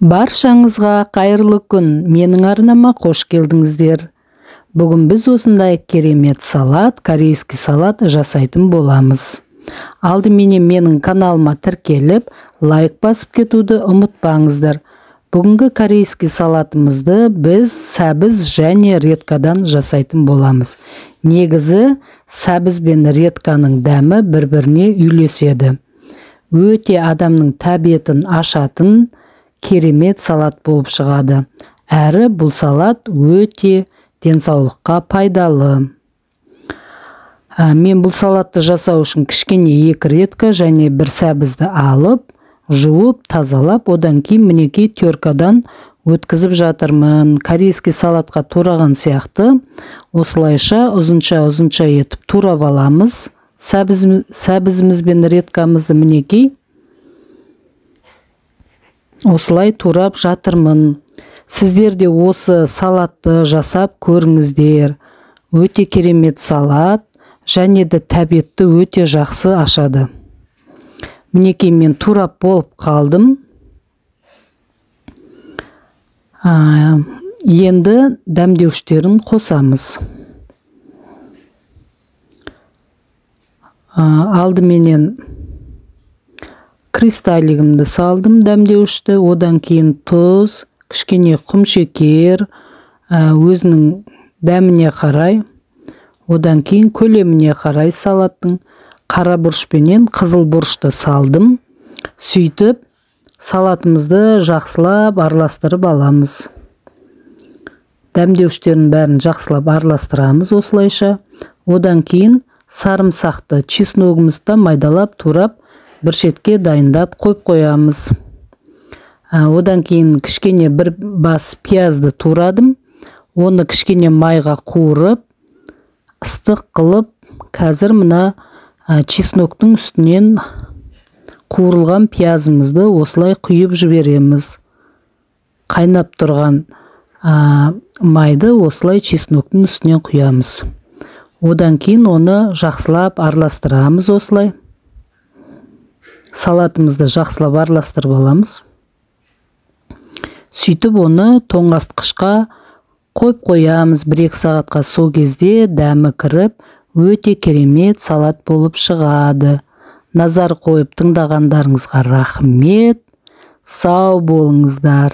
Баршаңызға қайырлы күн, менің арнама қош келдіңіздер. Бүгін біз осындай керемет салат, корейский салат жасайтын боламыз. Алдыменен менің каналыма тіркеліп, лайк басып кетуді ұмытпаңыздар. Бүгінгі корейский салатымызды біз сәбіз және редкадан жасайтын боламыз. Негізі сәбіз бен редканың дәмі бір-біріне үйлеседі. Өте адамның тәбетін ашатын керемет салат болып шығады. Әрі бұл салат өте денсаулыққа пайдалы. Мен бұл салатты жасау үшін кішкене 2 редка және 1 сәбізді алып, жуып, тазалап, одан кейін мінекей теркадан өткізіп жатырмын. Корейский салатқа тураған сияқты осылайша ұзынша етіп турап аламыз. Сәбізіміз бен редкамызды мінекей осылай турап жатырмын. Сіздер де осы салатты жасап көріңіздер. Өте керемет салат және де тәбетті өте жақсы ашады. Мінекей мен турап болып қалдым. Енді дәмдеуіштерін қосамыз. Алдыменен кристаллигімді салдым дәмдеуішті, одан кейін тұз, кішкене құмшекер, өзінің дәміне қарай, одан кейін көлеміне қарай салаттың қара бұрыш пенен қызыл бұрышты салдым. Сөйтіп салатымызды жақсылап араластырып аламыз. Дәмдеуіштерін бәрін жақсылап араластырамыз осылайша. Одан кейін сарымсақты, чесногымызды майдалап турап бір шетке дайындап қойып қоямыз. Одан кейін кішкене 1 бас пиязды турадым. Оны кішкене майға қуырып, ыстық қылып, қазір мына чесноктың үстінен қуырылған пиязымызды осылай құйып жібереміз. Қайнап тұрған майды осылай чесноктың үстінен құямыз. Одан кейін оны жақсылап араластырамыз осылай. Салатымызды жақсылап араластырып аламыз. Сөйтіп оны тоңазытқышқа қойып қоямыз 1-2 сағатқа. Сол кезде дәмі кіріп, өте керемет салат болып шығады. Назар қойып тыңдағандарыңызға рахмет. Сау болыңыздар.